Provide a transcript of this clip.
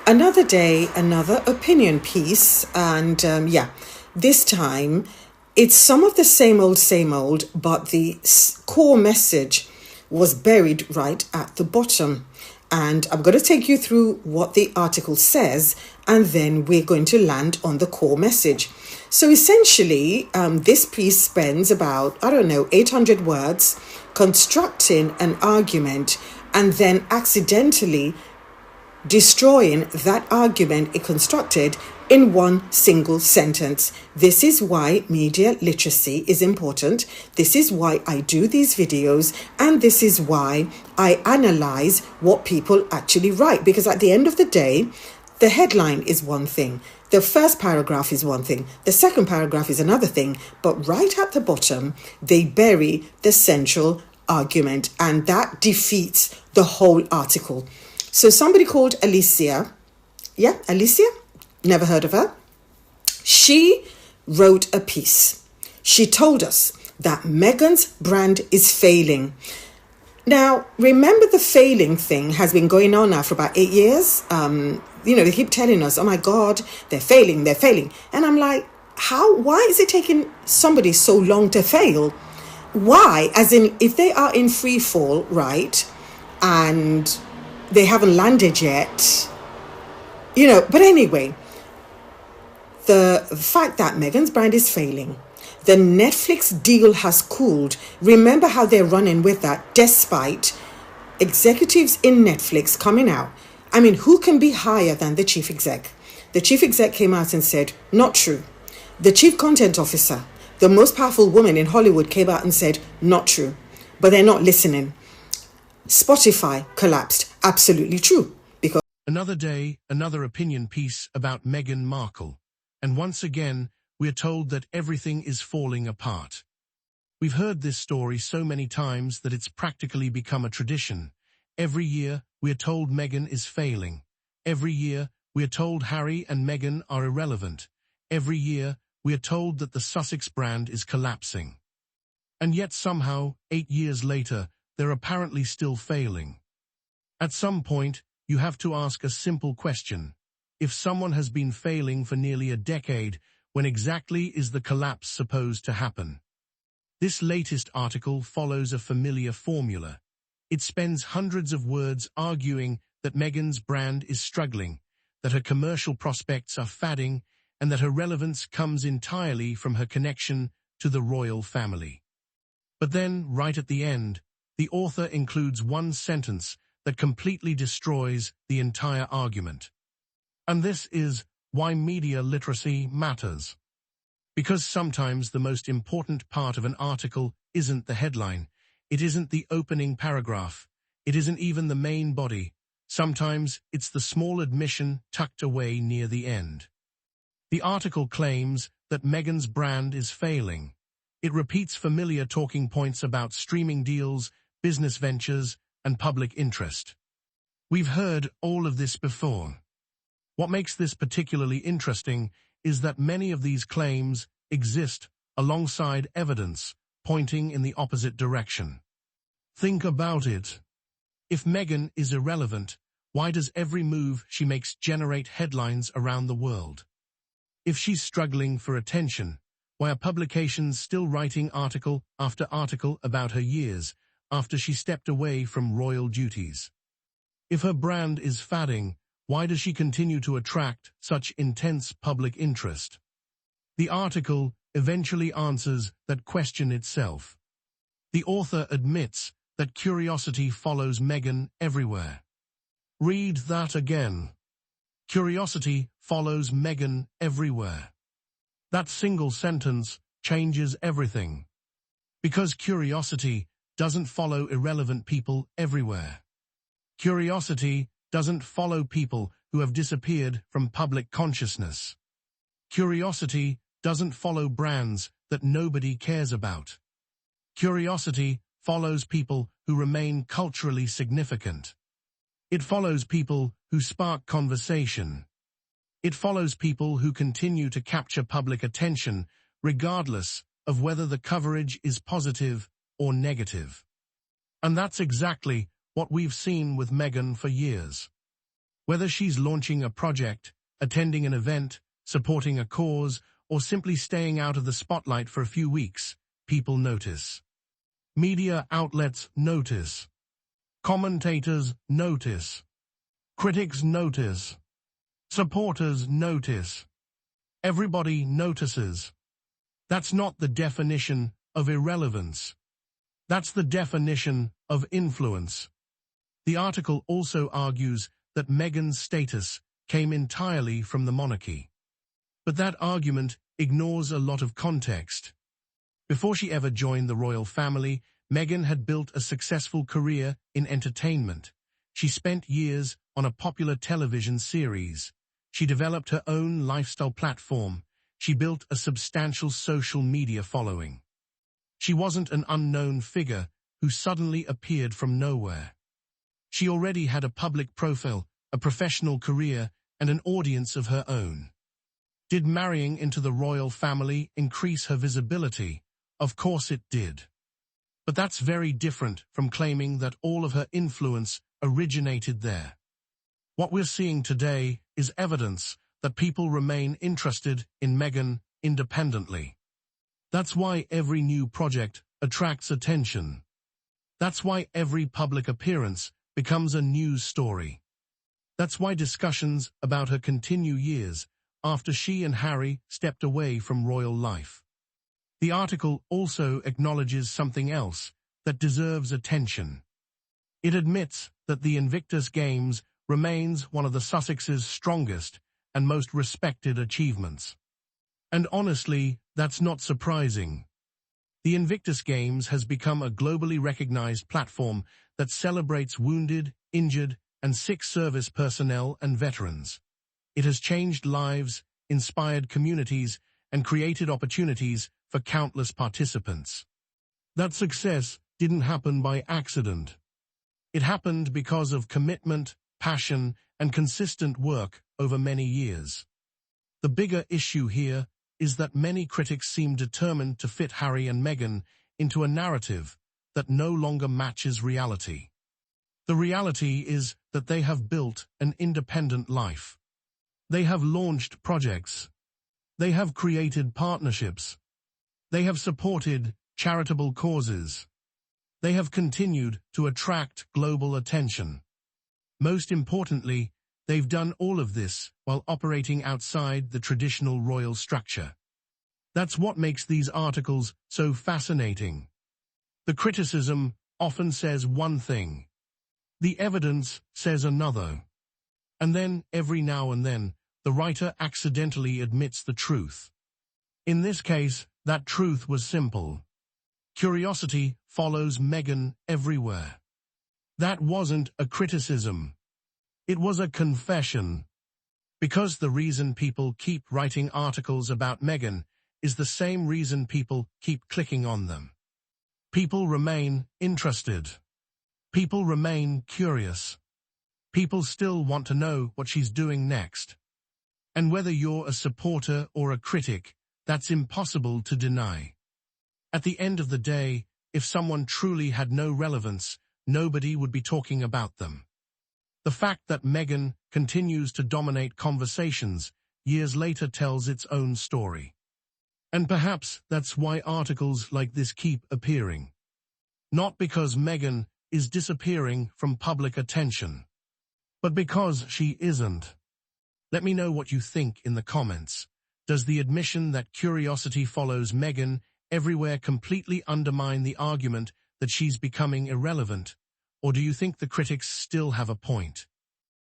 Another day, another opinion piece, and this time it's some of the same old, but the core message was buried right at the bottom. And I'm going to take you through what the article says, and then we're going to land on the core message. So essentially, this piece spends about, 800 words constructing an argument and then accidentally destroying that argument it constructed in one single sentence. This is why media literacy is important. This is why I do these videos, and this is why I analyze what people actually write, because at the end of the day, the headline is one thing, the first paragraph is one thing, the second paragraph is another thing, but right at the bottom they bury the central argument, and that defeats the whole article. So somebody called Alicia, never heard of her. She wrote a piece. She told us that Meghan's brand is failing. Now, remember, the failing thing has been going on now for about 8 years. They keep telling us, oh my God, they're failing. And I'm like, why is it taking somebody so long to fail? Why? As in, if they are in free fall, right, and they haven't landed yet, but anyway, the fact that Meghan's brand is failing, the Netflix deal has cooled. Remember how they're running with that despite executives in Netflix coming out. I mean, who can be higher than the chief exec? The chief exec came out and said, not true. The chief content officer, the most powerful woman in Hollywood, came out and said, not true. But they're not listening. Spotify collapsed. Absolutely true. Because another day, another opinion piece about Meghan Markle. And once again, we're told that everything is falling apart. We've heard this story so many times that it's practically become a tradition. Every year, we're told Meghan is failing. Every year, we're told Harry and Meghan are irrelevant. Every year, we're told that the Sussex brand is collapsing. And yet somehow, 8 years later, they're apparently still failing. At some point, you have to ask a simple question. If someone has been failing for nearly a decade, when exactly is the collapse supposed to happen? This latest article follows a familiar formula. It spends hundreds of words arguing that Meghan's brand is struggling, that her commercial prospects are fading, and that her relevance comes entirely from her connection to the royal family. But then, right at the end, the author includes one sentence that completely destroys the entire argument. And this is why media literacy matters. Because sometimes the most important part of an article isn't the headline, it isn't the opening paragraph, it isn't even the main body. Sometimes it's the small admission tucked away near the end. The article claims that Meghan's brand is failing. It repeats familiar talking points about streaming deals, business ventures, and public interest. We've heard all of this before. What makes this particularly interesting is that many of these claims exist alongside evidence pointing in the opposite direction. Think about it. If Meghan is irrelevant, why does every move she makes generate headlines around the world? If she's struggling for attention, why are publications still writing article after article about her years after she stepped away from royal duties? If her brand is fading, why does she continue to attract such intense public interest? The article eventually answers that question itself. The author admits that curiosity follows Meghan everywhere. Read that again. Curiosity follows Meghan everywhere. That single sentence changes everything. Because curiosity doesn't follow irrelevant people everywhere. Curiosity doesn't follow people who have disappeared from public consciousness. Curiosity doesn't follow brands that nobody cares about. Curiosity follows people who remain culturally significant. It follows people who spark conversation. It follows people who continue to capture public attention, regardless of whether the coverage is positive or negative. And that's exactly what we've seen with Meghan for years. Whether she's launching a project, attending an event, supporting a cause, or simply staying out of the spotlight for a few weeks, people notice. Media outlets notice. Commentators notice. Critics notice. Supporters notice. Everybody notices. That's not the definition of irrelevance. That's the definition of influence. The article also argues that Meghan's status came entirely from the monarchy. But that argument ignores a lot of context. Before she ever joined the royal family, Meghan had built a successful career in entertainment. She spent years on a popular television series. She developed her own lifestyle platform. She built a substantial social media following. She wasn't an unknown figure who suddenly appeared from nowhere. She already had a public profile, a professional career, and an audience of her own. Did marrying into the royal family increase her visibility? Of course it did. But that's very different from claiming that all of her influence originated there. What we're seeing today is evidence that people remain interested in Meghan independently. That's why every new project attracts attention. That's why every public appearance becomes a news story. That's why discussions about her continue years after she and Harry stepped away from royal life. The article also acknowledges something else that deserves attention. It admits that the Invictus Games remains one of the Sussex's strongest and most respected achievements. And honestly, that's not surprising. The Invictus Games has become a globally recognized platform that celebrates wounded, injured, and sick service personnel and veterans. It has changed lives, inspired communities, and created opportunities for countless participants. That success didn't happen by accident. It happened because of commitment, passion, and consistent work over many years. The bigger issue here is that many critics seem determined to fit Harry and Meghan into a narrative that no longer matches reality. The reality is that they have built an independent life. They have launched projects. They have created partnerships. They have supported charitable causes. They have continued to attract global attention. Most importantly, they've done all of this while operating outside the traditional royal structure. That's what makes these articles so fascinating. The criticism often says one thing. The evidence says another. And then, every now and then, the writer accidentally admits the truth. In this case, that truth was simple. Curiosity follows Meghan everywhere. That wasn't a criticism. It was a confession. Because the reason people keep writing articles about Meghan is the same reason people keep clicking on them. People remain interested. People remain curious. People still want to know what she's doing next. And whether you're a supporter or a critic, that's impossible to deny. At the end of the day, if someone truly had no relevance, nobody would be talking about them. The fact that Meghan continues to dominate conversations years later tells its own story. And perhaps that's why articles like this keep appearing. Not because Meghan is disappearing from public attention, but because she isn't. Let me know what you think in the comments. Does the admission that curiosity follows Meghan everywhere completely undermine the argument that she's becoming irrelevant? Or do you think the critics still have a point?